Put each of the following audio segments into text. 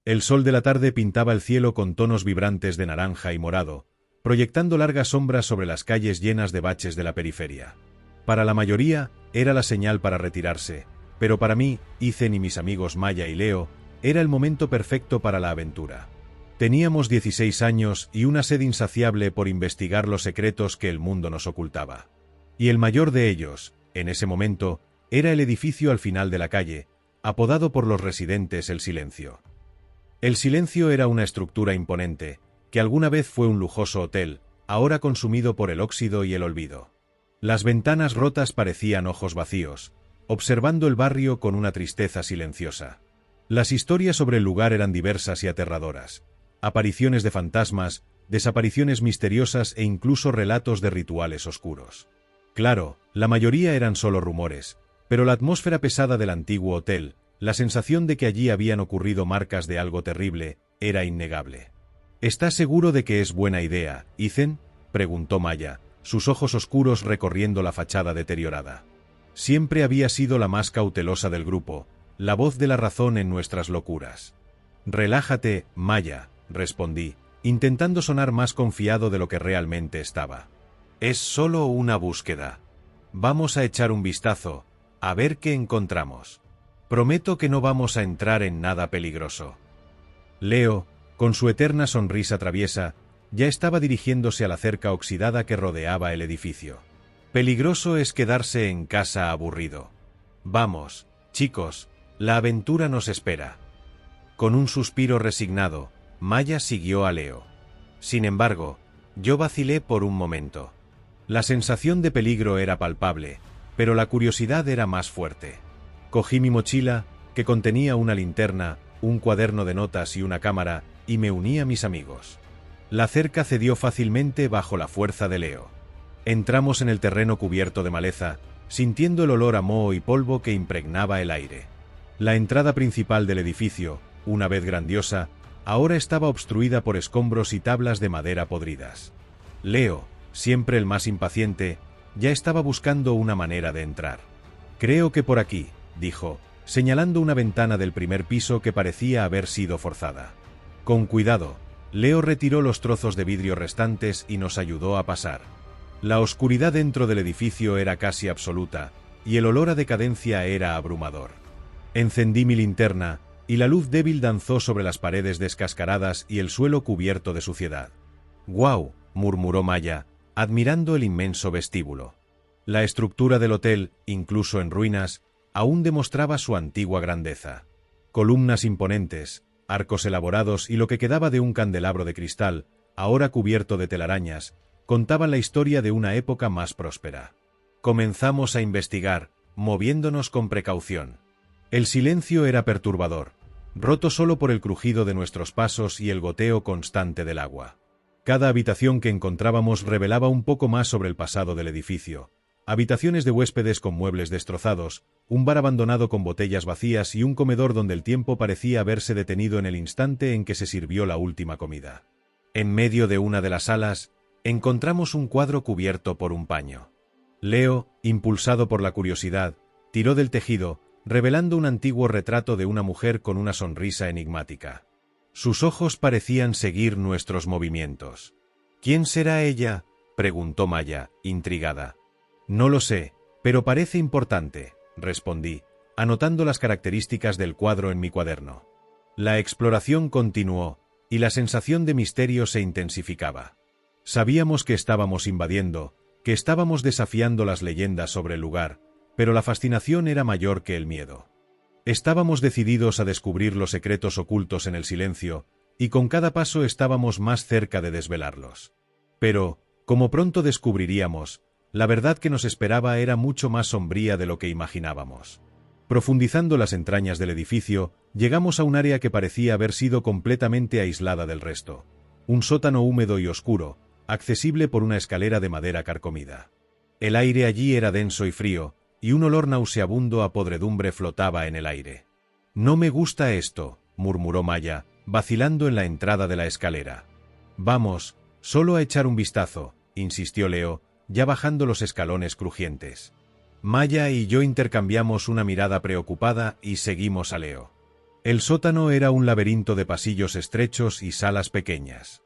El sol de la tarde pintaba el cielo con tonos vibrantes de naranja y morado, proyectando largas sombras sobre las calles llenas de baches de la periferia. Para la mayoría, era la señal para retirarse, pero para mí, Ethan y mis amigos Maya y Leo, era el momento perfecto para la aventura. Teníamos 16 años y una sed insaciable por investigar los secretos que el mundo nos ocultaba. Y el mayor de ellos, en ese momento, era el edificio al final de la calle, apodado por los residentes El Silencio. El Silencio era una estructura imponente, que alguna vez fue un lujoso hotel, ahora consumido por el óxido y el olvido. Las ventanas rotas parecían ojos vacíos, observando el barrio con una tristeza silenciosa. Las historias sobre el lugar eran diversas y aterradoras. Apariciones de fantasmas, desapariciones misteriosas e incluso relatos de rituales oscuros. Claro, la mayoría eran solo rumores, pero la atmósfera pesada del antiguo hotel, la sensación de que allí habían ocurrido marcas de algo terrible, era innegable. ¿Estás seguro de que es buena idea, Ethan?, preguntó Maya, sus ojos oscuros recorriendo la fachada deteriorada. Siempre había sido la más cautelosa del grupo, la voz de la razón en nuestras locuras. Relájate, Maya, respondí, intentando sonar más confiado de lo que realmente estaba. Es solo una búsqueda. Vamos a echar un vistazo, a ver qué encontramos. Prometo que no vamos a entrar en nada peligroso. Leo, con su eterna sonrisa traviesa, ya estaba dirigiéndose a la cerca oxidada que rodeaba el edificio. Peligroso es quedarse en casa aburrido. Vamos, chicos, la aventura nos espera. Con un suspiro resignado, Maya siguió a Leo. Sin embargo, yo vacilé por un momento. La sensación de peligro era palpable, pero la curiosidad era más fuerte. Cogí mi mochila, que contenía una linterna, un cuaderno de notas y una cámara, y me uní a mis amigos. La cerca cedió fácilmente bajo la fuerza de Leo. Entramos en el terreno cubierto de maleza, sintiendo el olor a moho y polvo que impregnaba el aire. La entrada principal del edificio, una vez grandiosa, ahora estaba obstruida por escombros y tablas de madera podridas. Leo, siempre el más impaciente, ya estaba buscando una manera de entrar. Creo que por aquí, dijo, señalando una ventana del primer piso que parecía haber sido forzada. Con cuidado, Leo retiró los trozos de vidrio restantes y nos ayudó a pasar. La oscuridad dentro del edificio era casi absoluta, y el olor a decadencia era abrumador. Encendí mi linterna, y la luz débil danzó sobre las paredes descascaradas y el suelo cubierto de suciedad. «¡Guau!», murmuró Maya, admirando el inmenso vestíbulo. La estructura del hotel, incluso en ruinas, aún demostraba su antigua grandeza. Columnas imponentes, arcos elaborados y lo que quedaba de un candelabro de cristal, ahora cubierto de telarañas, contaban la historia de una época más próspera. Comenzamos a investigar, moviéndonos con precaución. El silencio era perturbador, roto solo por el crujido de nuestros pasos y el goteo constante del agua. Cada habitación que encontrábamos revelaba un poco más sobre el pasado del edificio. Habitaciones de huéspedes con muebles destrozados, un bar abandonado con botellas vacías y un comedor donde el tiempo parecía haberse detenido en el instante en que se sirvió la última comida. En medio de una de las salas, encontramos un cuadro cubierto por un paño. Leo, impulsado por la curiosidad, tiró del tejido, revelando un antiguo retrato de una mujer con una sonrisa enigmática. Sus ojos parecían seguir nuestros movimientos. «¿Quién será ella?», preguntó Maya, intrigada. «No lo sé, pero parece importante», respondí, anotando las características del cuadro en mi cuaderno. La exploración continuó, y la sensación de misterio se intensificaba. Sabíamos que estábamos invadiendo, que estábamos desafiando las leyendas sobre el lugar, pero la fascinación era mayor que el miedo. Estábamos decididos a descubrir los secretos ocultos en el silencio, y con cada paso estábamos más cerca de desvelarlos. Pero, como pronto descubriríamos, la verdad que nos esperaba era mucho más sombría de lo que imaginábamos. Profundizando las entrañas del edificio, llegamos a un área que parecía haber sido completamente aislada del resto. Un sótano húmedo y oscuro, accesible por una escalera de madera carcomida. El aire allí era denso y frío, y un olor nauseabundo a podredumbre flotaba en el aire. «No me gusta esto», murmuró Maya, vacilando en la entrada de la escalera. «Vamos, solo a echar un vistazo», insistió Leo, ya bajando los escalones crujientes. Maya y yo intercambiamos una mirada preocupada y seguimos a Leo. El sótano era un laberinto de pasillos estrechos y salas pequeñas.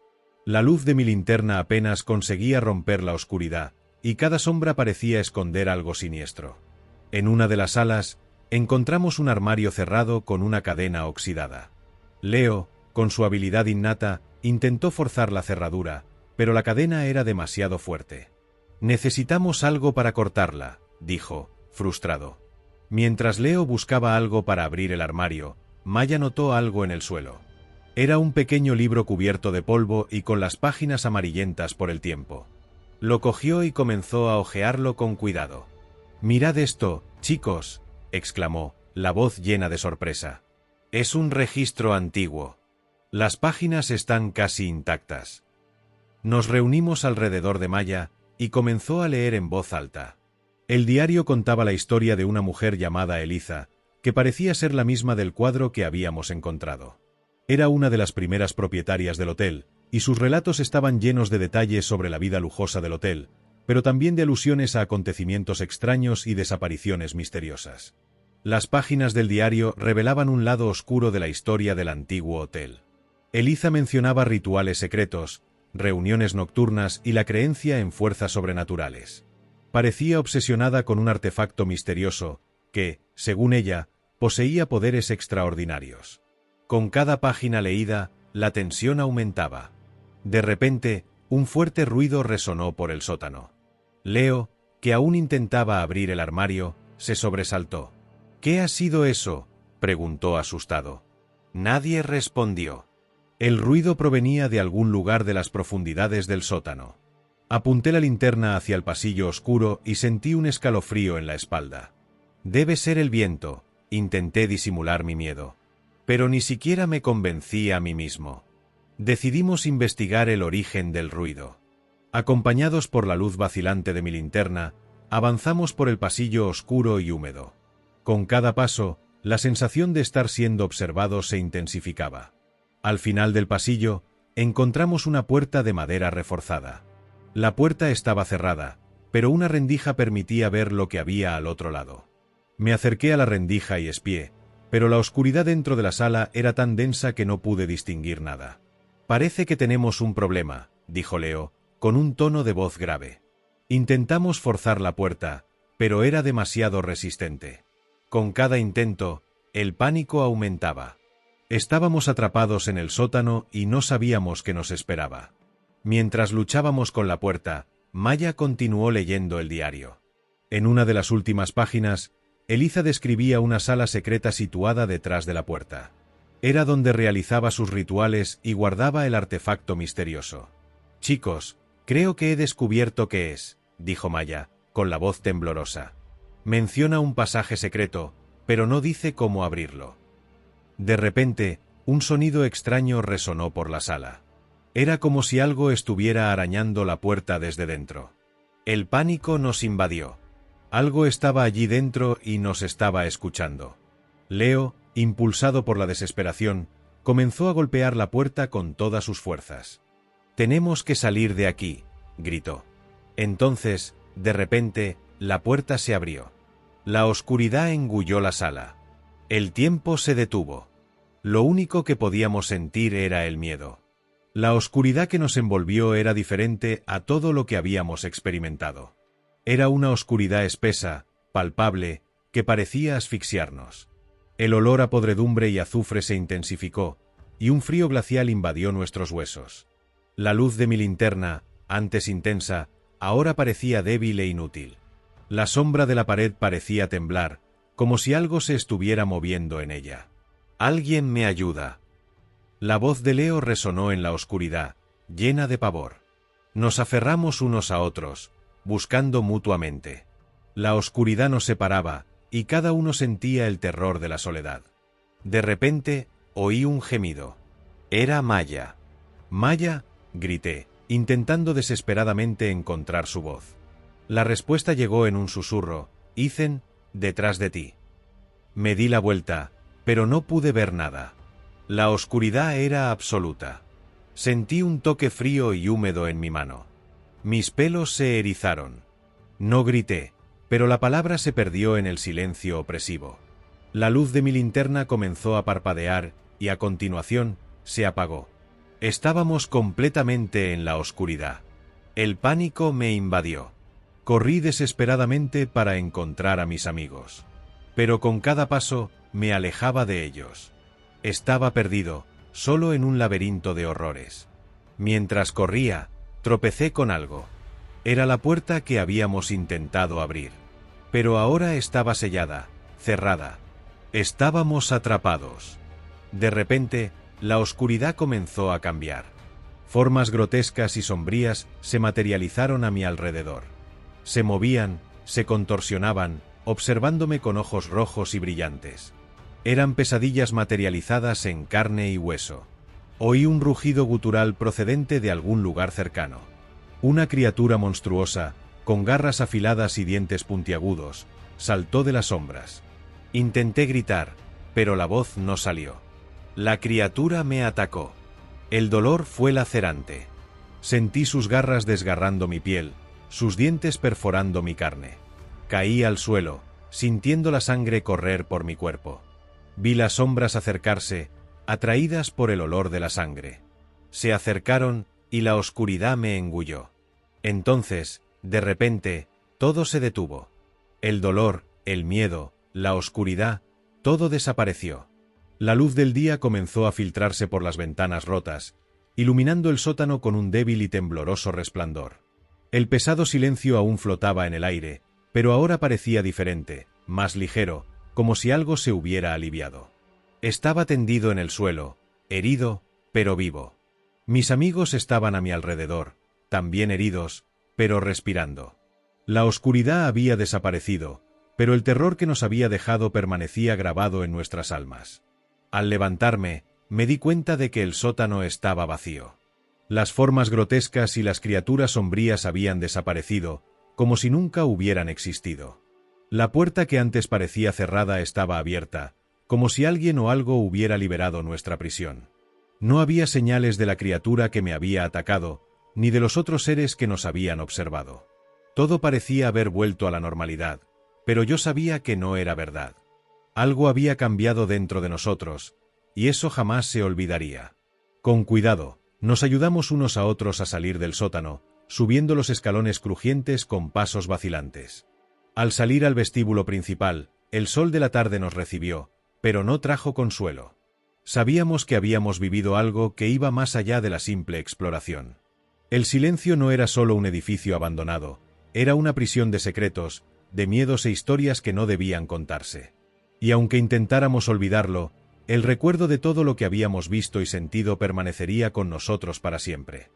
La luz de mi linterna apenas conseguía romper la oscuridad, y cada sombra parecía esconder algo siniestro. En una de las salas, encontramos un armario cerrado con una cadena oxidada. Leo, con su habilidad innata, intentó forzar la cerradura, pero la cadena era demasiado fuerte. «Necesitamos algo para cortarla», dijo, frustrado. Mientras Leo buscaba algo para abrir el armario, Maya notó algo en el suelo. Era un pequeño libro cubierto de polvo y con las páginas amarillentas por el tiempo. Lo cogió y comenzó a hojearlo con cuidado. «Mirad esto, chicos», exclamó, la voz llena de sorpresa. «Es un registro antiguo. Las páginas están casi intactas». Nos reunimos alrededor de Maya y comenzó a leer en voz alta. El diario contaba la historia de una mujer llamada Eliza, que parecía ser la misma del cuadro que habíamos encontrado. Era una de las primeras propietarias del hotel, y sus relatos estaban llenos de detalles sobre la vida lujosa del hotel, pero también de alusiones a acontecimientos extraños y desapariciones misteriosas. Las páginas del diario revelaban un lado oscuro de la historia del antiguo hotel. Eliza mencionaba rituales secretos, reuniones nocturnas y la creencia en fuerzas sobrenaturales. Parecía obsesionada con un artefacto misterioso que, según ella, poseía poderes extraordinarios. Con cada página leída, la tensión aumentaba. De repente, un fuerte ruido resonó por el sótano. Leo, que aún intentaba abrir el armario, se sobresaltó. «¿Qué ha sido eso?», preguntó asustado. Nadie respondió. El ruido provenía de algún lugar de las profundidades del sótano. Apunté la linterna hacia el pasillo oscuro y sentí un escalofrío en la espalda. «Debe ser el viento», intenté disimular mi miedo. Pero ni siquiera me convencí a mí mismo. Decidimos investigar el origen del ruido. Acompañados por la luz vacilante de mi linterna, avanzamos por el pasillo oscuro y húmedo. Con cada paso, la sensación de estar siendo observados se intensificaba. Al final del pasillo, encontramos una puerta de madera reforzada. La puerta estaba cerrada, pero una rendija permitía ver lo que había al otro lado. Me acerqué a la rendija y espié, pero la oscuridad dentro de la sala era tan densa que no pude distinguir nada. «Parece que tenemos un problema», dijo Leo, con un tono de voz grave. Intentamos forzar la puerta, pero era demasiado resistente. Con cada intento, el pánico aumentaba. Estábamos atrapados en el sótano y no sabíamos qué nos esperaba. Mientras luchábamos con la puerta, Maya continuó leyendo el diario. En una de las últimas páginas, Eliza describía una sala secreta situada detrás de la puerta. Era donde realizaba sus rituales y guardaba el artefacto misterioso. «Chicos, creo que he descubierto qué es», dijo Maya, con la voz temblorosa. «Menciona un pasaje secreto, pero no dice cómo abrirlo». De repente, un sonido extraño resonó por la sala. Era como si algo estuviera arañando la puerta desde dentro. El pánico nos invadió. Algo estaba allí dentro y nos estaba escuchando. Leo, impulsado por la desesperación, comenzó a golpear la puerta con todas sus fuerzas. «Tenemos que salir de aquí», gritó. Entonces, de repente, la puerta se abrió. La oscuridad engulló la sala. El tiempo se detuvo. Lo único que podíamos sentir era el miedo. La oscuridad que nos envolvió era diferente a todo lo que habíamos experimentado. Era una oscuridad espesa, palpable, que parecía asfixiarnos. El olor a podredumbre y azufre se intensificó, y un frío glacial invadió nuestros huesos. La luz de mi linterna, antes intensa, ahora parecía débil e inútil. La sombra de la pared parecía temblar, como si algo se estuviera moviendo en ella. «Alguien me ayuda». La voz de Leo resonó en la oscuridad, llena de pavor. Nos aferramos unos a otros, buscando mutuamente. La oscuridad nos separaba, y cada uno sentía el terror de la soledad. De repente, oí un gemido. Era Maya. «Maya», grité, intentando desesperadamente encontrar su voz. La respuesta llegó en un susurro: «Ethan, detrás de ti». Me di la vuelta, pero no pude ver nada. La oscuridad era absoluta. Sentí un toque frío y húmedo en mi mano. Mis pelos se erizaron. No grité, pero la palabra se perdió en el silencio opresivo. La luz de mi linterna comenzó a parpadear y a continuación se apagó. Estábamos completamente en la oscuridad. El pánico me invadió. Corrí desesperadamente para encontrar a mis amigos. Pero con cada paso me alejaba de ellos. Estaba perdido, solo en un laberinto de horrores. Mientras corría, tropecé con algo. Era la puerta que habíamos intentado abrir. Pero ahora estaba sellada, cerrada. Estábamos atrapados. De repente, la oscuridad comenzó a cambiar. Formas grotescas y sombrías se materializaron a mi alrededor. Se movían, se contorsionaban, observándome con ojos rojos y brillantes. Eran pesadillas materializadas en carne y hueso. Oí un rugido gutural procedente de algún lugar cercano. Una criatura monstruosa, con garras afiladas y dientes puntiagudos, saltó de las sombras. Intenté gritar, pero la voz no salió. La criatura me atacó. El dolor fue lacerante. Sentí sus garras desgarrando mi piel, sus dientes perforando mi carne. Caí al suelo, sintiendo la sangre correr por mi cuerpo. Vi las sombras acercarse, atraídas por el olor de la sangre. Se acercaron y la oscuridad me engulló. Entonces, de repente, todo se detuvo. El dolor, el miedo, la oscuridad, todo desapareció. La luz del día comenzó a filtrarse por las ventanas rotas, iluminando el sótano con un débil y tembloroso resplandor. El pesado silencio aún flotaba en el aire, pero ahora parecía diferente, más ligero, como si algo se hubiera aliviado. Estaba tendido en el suelo, herido, pero vivo. Mis amigos estaban a mi alrededor, también heridos, pero respirando. La oscuridad había desaparecido, pero el terror que nos había dejado permanecía grabado en nuestras almas. Al levantarme, me di cuenta de que el sótano estaba vacío. Las formas grotescas y las criaturas sombrías habían desaparecido, como si nunca hubieran existido. La puerta que antes parecía cerrada estaba abierta, como si alguien o algo hubiera liberado nuestra prisión. No había señales de la criatura que me había atacado, ni de los otros seres que nos habían observado. Todo parecía haber vuelto a la normalidad, pero yo sabía que no era verdad. Algo había cambiado dentro de nosotros, y eso jamás se olvidaría. Con cuidado, nos ayudamos unos a otros a salir del sótano, subiendo los escalones crujientes con pasos vacilantes. Al salir al vestíbulo principal, el sol de la tarde nos recibió, pero no trajo consuelo. Sabíamos que habíamos vivido algo que iba más allá de la simple exploración. El silencio no era solo un edificio abandonado, era una prisión de secretos, de miedos e historias que no debían contarse. Y aunque intentáramos olvidarlo, el recuerdo de todo lo que habíamos visto y sentido permanecería con nosotros para siempre.